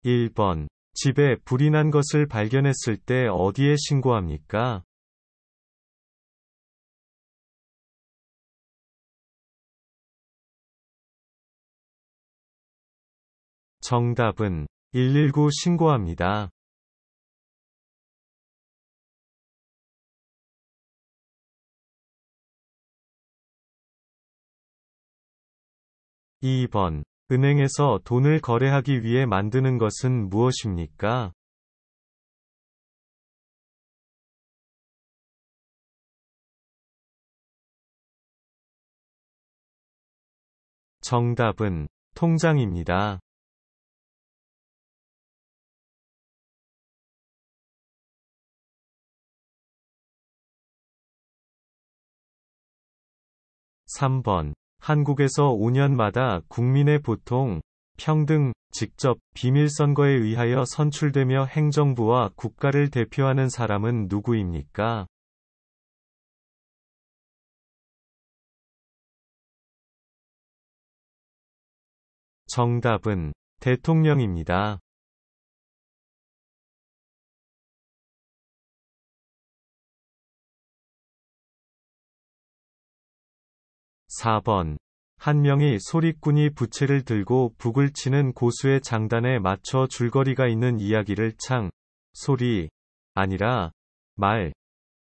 1번. 집에 불이 난 것을 발견했을 때 어디에 신고합니까? 정답은 119 신고합니다. 2번. 은행에서 돈을 거래하기 위해 만드는 것은 무엇입니까? 정답은 통장입니다. 3번. 한국에서 5년마다 국민의 보통, 평등, 직접, 비밀선거에 의하여 선출되며 행정부와 국가를 대표하는 사람은 누구입니까? 정답은 대통령입니다. 4번. 한 명의 소리꾼이 부채를 들고 북을 치는 고수의 장단에 맞춰 줄거리가 있는 이야기를 소리, 아니라, 말,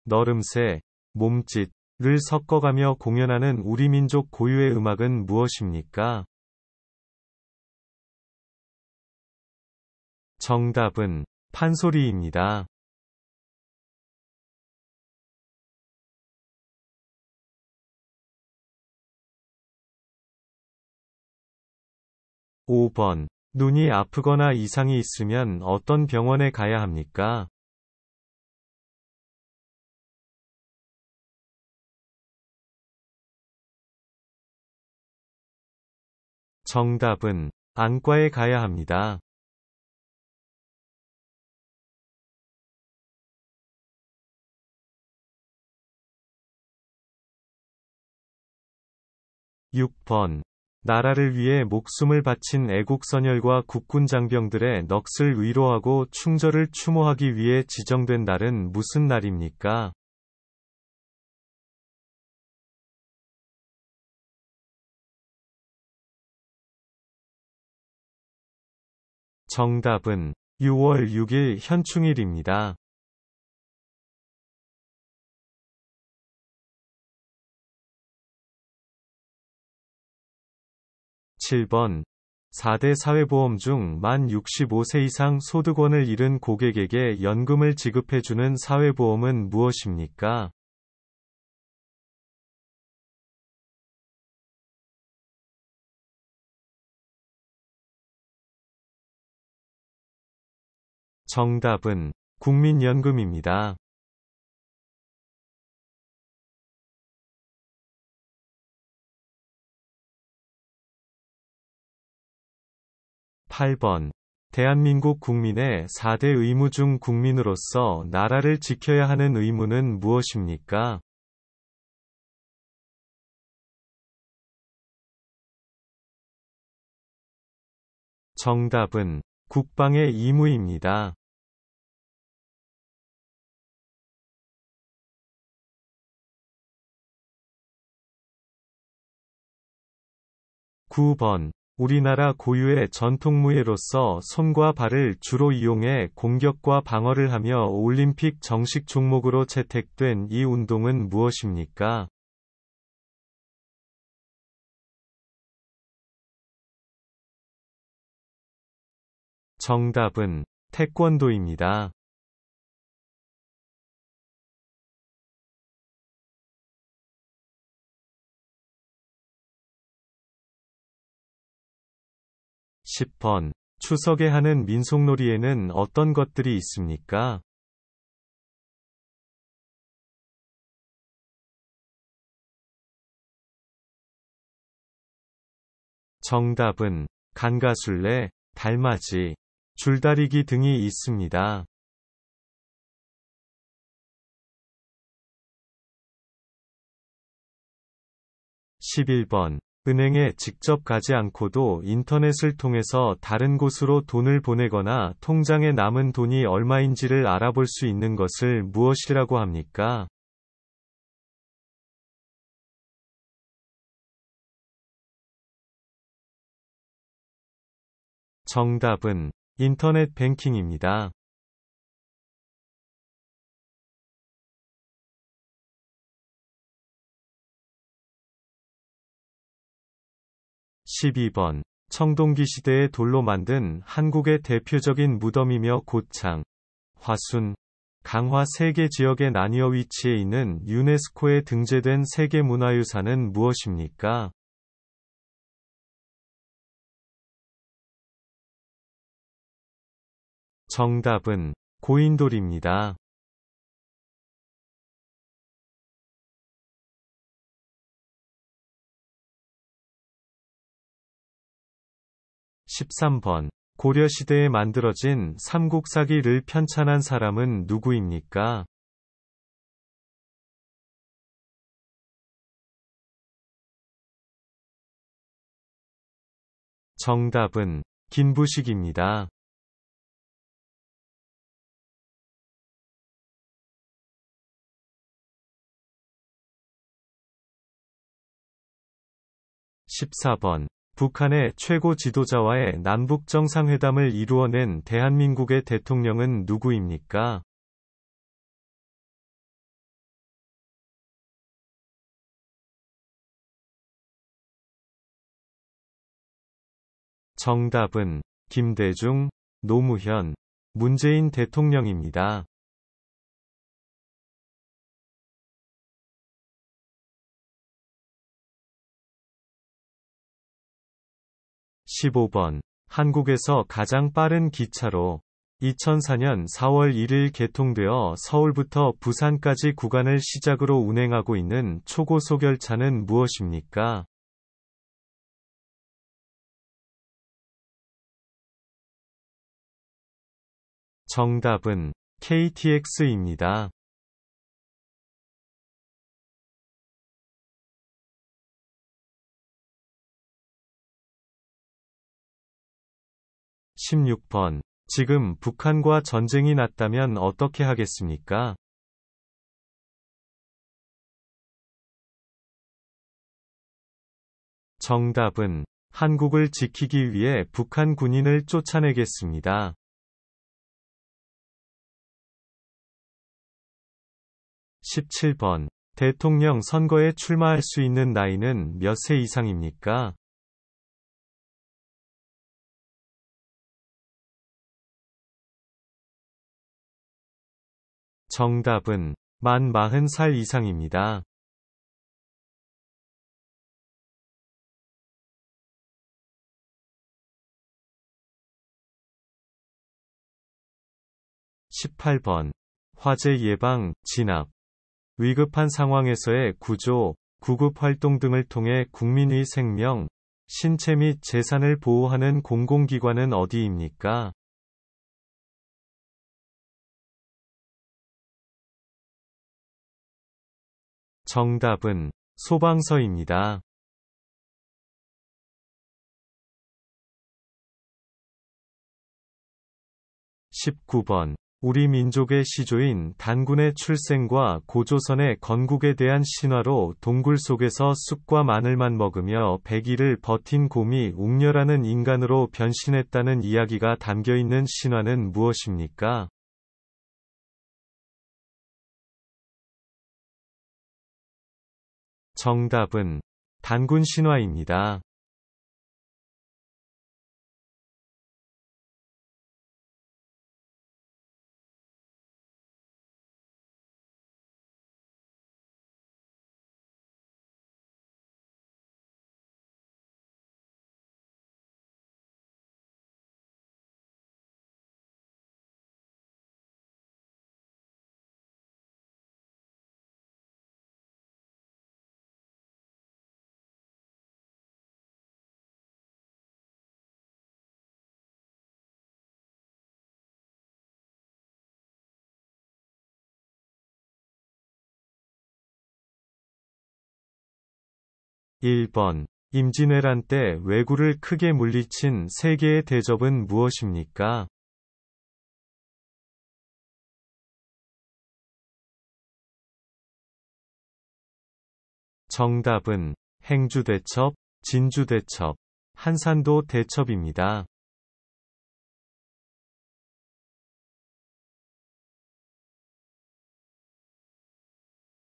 너름새, 몸짓을 섞어가며 공연하는 우리 민족 고유의 음악은 무엇입니까? 정답은 판소리입니다. 5번. 눈이 아프거나 이상이 있으면 어떤 병원에 가야 합니까? 정답은 안과에 가야 합니다. 6번. 나라를 위해 목숨을 바친 애국선열과 국군장병들의 넋을 위로하고 충절을 추모하기 위해 지정된 날은 무슨 날입니까? 정답은 6월 6일 현충일입니다. 7번. 4대 사회보험 중 만 65세 이상 소득원을 잃은 고객에게 연금을 지급해주는 사회보험은 무엇입니까? 정답은 국민연금입니다. 8번. 대한민국 국민의 4대 의무 중 국민으로서 나라를 지켜야 하는 의무는 무엇입니까? 정답은 국방의 의무입니다. 9번. 우리나라 고유의 전통무예로서 손과 발을 주로 이용해 공격과 방어를 하며 올림픽 정식 종목으로 채택된 이 운동은 무엇입니까? 정답은 태권도입니다. 10번. 추석에 하는 민속놀이에는 어떤 것들이 있습니까? 정답은 간가술래, 달맞이, 줄다리기 등이 있습니다. 11번. 은행에 직접 가지 않고도 인터넷을 통해서 다른 곳으로 돈을 보내거나 통장에 남은 돈이 얼마인지를 알아볼 수 있는 것을 무엇이라고 합니까? 정답은 인터넷 뱅킹입니다. 12번. 청동기 시대의 돌로 만든 한국의 대표적인 무덤이며 고창, 화순, 강화 3개 지역에 나뉘어 위치해 있는 유네스코에 등재된 세계문화유산은 무엇입니까? 정답은 고인돌입니다. 13번. 고려시대에 만들어진 삼국사기를 편찬한 사람은 누구입니까? 정답은 김부식입니다. 14번. 북한의 최고 지도자와의 남북 정상회담을 이루어낸 대한민국의 대통령은 누구입니까? 정답은 김대중, 노무현, 문재인 대통령입니다. 15번. 한국에서 가장 빠른 기차로 2004년 4월 1일 개통되어 서울부터 부산까지 구간을 시작으로 운행하고 있는 초고속 열차는 무엇입니까? 정답은 KTX입니다. 16번. 지금 북한과 전쟁이 났다면 어떻게 하겠습니까? 정답은 한국을 지키기 위해 북한 군인을 쫓아내겠습니다. 17번. 대통령 선거에 출마할 수 있는 나이는 몇 세 이상입니까? 정답은 만 40살 이상입니다. 18번. 화재 예방, 진압, 위급한 상황에서의 구조, 구급 활동 등을 통해 국민의 생명, 신체 및 재산을 보호하는 공공기관은 어디입니까? 정답은 소방서입니다. 19번. 우리 민족의 시조인 단군의 출생과 고조선의 건국에 대한 신화로 동굴 속에서 쑥과 마늘만 먹으며 100일을 버틴 곰이 웅녀라는 인간으로 변신했다는 이야기가 담겨있는 신화는 무엇입니까? 정답은 단군 신화입니다. 1번. 임진왜란 때 왜구를 크게 물리친 세계의 대접은 무엇입니까? 정답은 행주대첩, 진주대첩, 한산도 대첩입니다.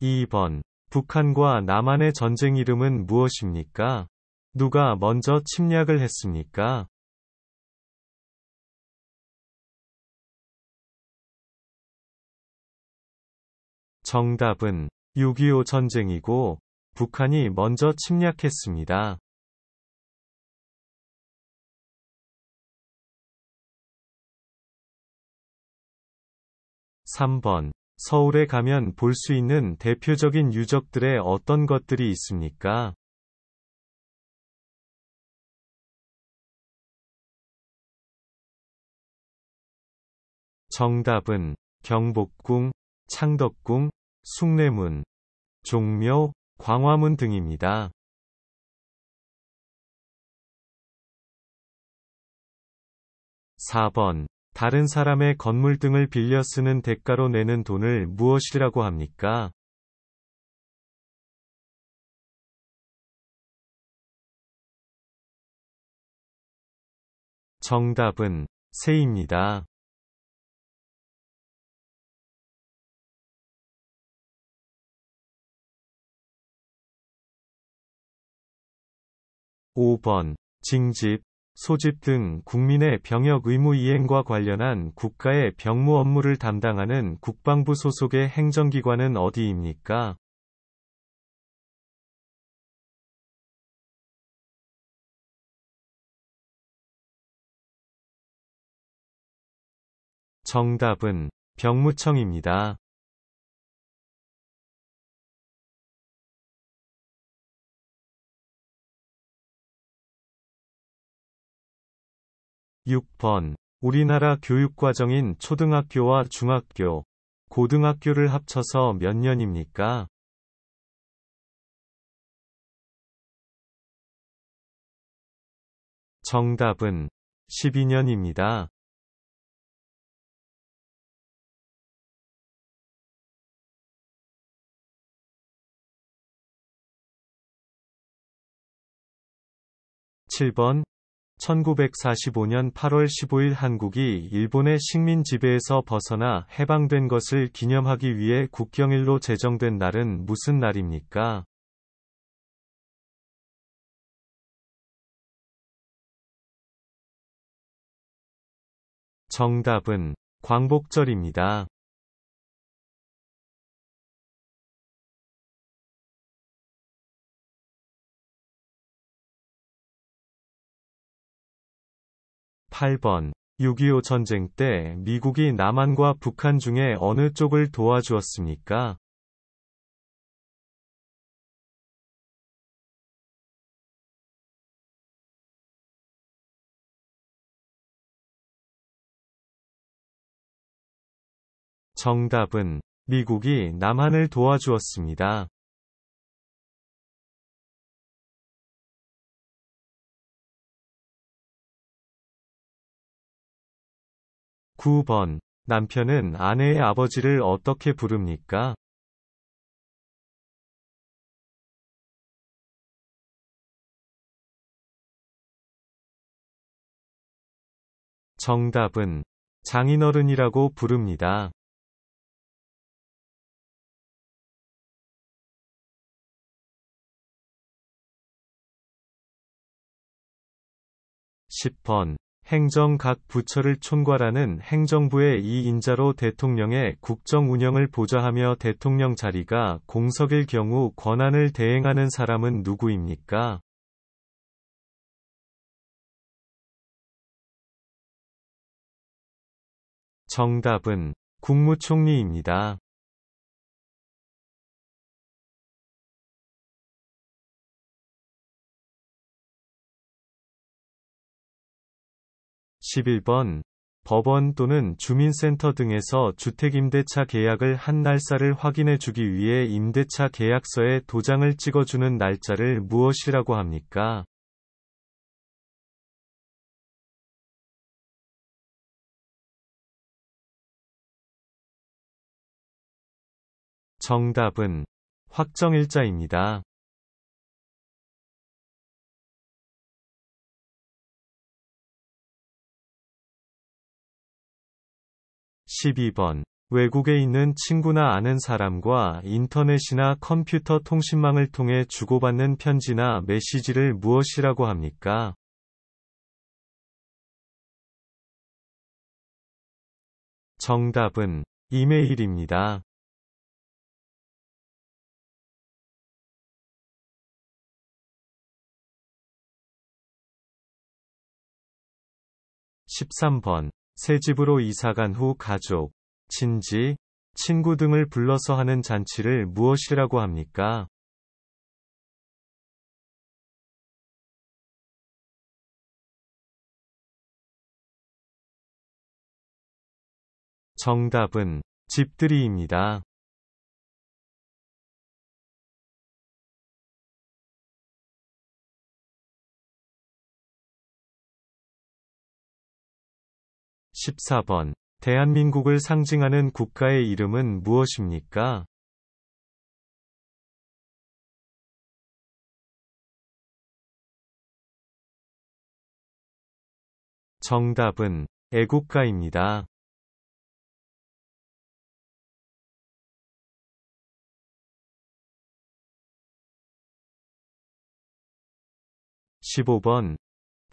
2번. 북한과 남한의 전쟁 이름은 무엇입니까? 누가 먼저 침략을 했습니까? 정답은 6.25 전쟁이고, 북한이 먼저 침략했습니다. 3번. 서울에 가면 볼 수 있는 대표적인 유적들의 어떤 것들이 있습니까? 정답은 경복궁, 창덕궁, 숭례문, 종묘, 광화문 등입니다. 4번. 다른 사람의 건물 등을 빌려 쓰는 대가로 내는 돈을 무엇이라고 합니까? 정답은 세입니다. 5번. 징집, 소집 등 국민의 병역 의무 이행과 관련한 국가의 병무 업무를 담당하는 국방부 소속의 행정기관은 어디입니까? 정답은 병무청입니다. 6번. 우리나라 교육과정인 초등학교와 중학교, 고등학교를 합쳐서 몇 년입니까? 정답은 12년입니다. 7번. 1945년 8월 15일 한국이 일본의 식민 지배에서 벗어나 해방된 것을 기념하기 위해 국경일로 제정된 날은 무슨 날입니까? 정답은 광복절입니다. 8번. 6.25 전쟁 때 미국이 남한과 북한 중에 어느 쪽을 도와주었습니까? 정답은 미국이 남한을 도와주었습니다. 9번. 남편은 아내의 아버지를 어떻게 부릅니까? 정답은 장인어른이라고 부릅니다. 10번. 행정 각 부처를 총괄하는 행정부의 이 인자로 대통령의 국정 운영을 보좌하며 대통령 자리가 공석일 경우 권한을 대행하는 사람은 누구입니까? 정답은 국무총리입니다. 11번. 법원 또는 주민센터 등에서 주택임대차 계약을 한 날짜를 확인해 주기 위해 임대차 계약서에 도장을 찍어주는 날짜를 무엇이라고 합니까? 정답은 확정일자입니다. 12번. 외국에 있는 친구나 아는 사람과 인터넷이나 컴퓨터 통신망을 통해 주고받는 편지나 메시지를 무엇이라고 합니까? 정답은 이메일입니다. 13번. 새 집으로 이사간 후 가족, 친지, 친구 등을 불러서 하는 잔치를 무엇이라고 합니까? 정답은 집들이입니다. 14번. 대한민국을 상징하는 국가의 이름은 무엇입니까? 정답은 애국가입니다. 15번.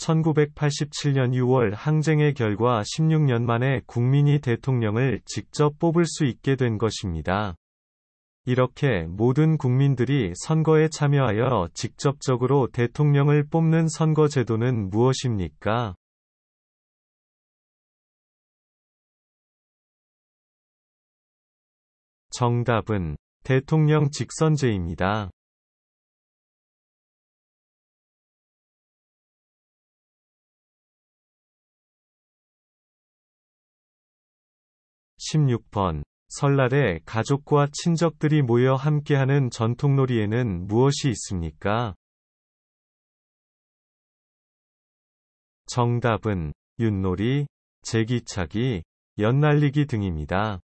1987년 6월 항쟁의 결과 16년 만에 국민이 대통령을 직접 뽑을 수 있게 된 것입니다. 이렇게 모든 국민들이 선거에 참여하여 직접적으로 대통령을 뽑는 선거제도는 무엇입니까? 정답은 대통령 직선제입니다. 16번. 설날에 가족과 친척들이 모여 함께하는 전통놀이에는 무엇이 있습니까? 정답은 윷놀이, 제기차기, 연날리기 등입니다.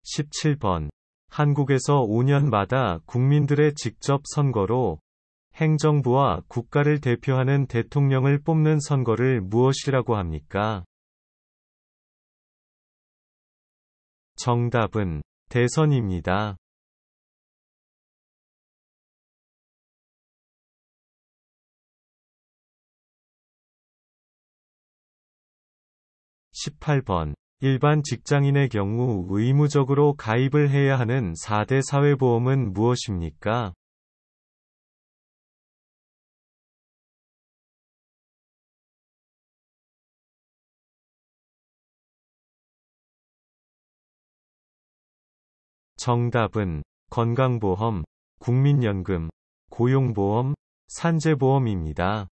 17번. 한국에서 5년마다 국민들의 직접 선거로 행정부와 국가를 대표하는 대통령을 뽑는 선거를 무엇이라고 합니까? 정답은 대선입니다. 18번. 일반 직장인의 경우 의무적으로 가입을 해야 하는 4대 사회보험은 무엇입니까? 정답은 건강보험, 국민연금, 고용보험, 산재보험입니다.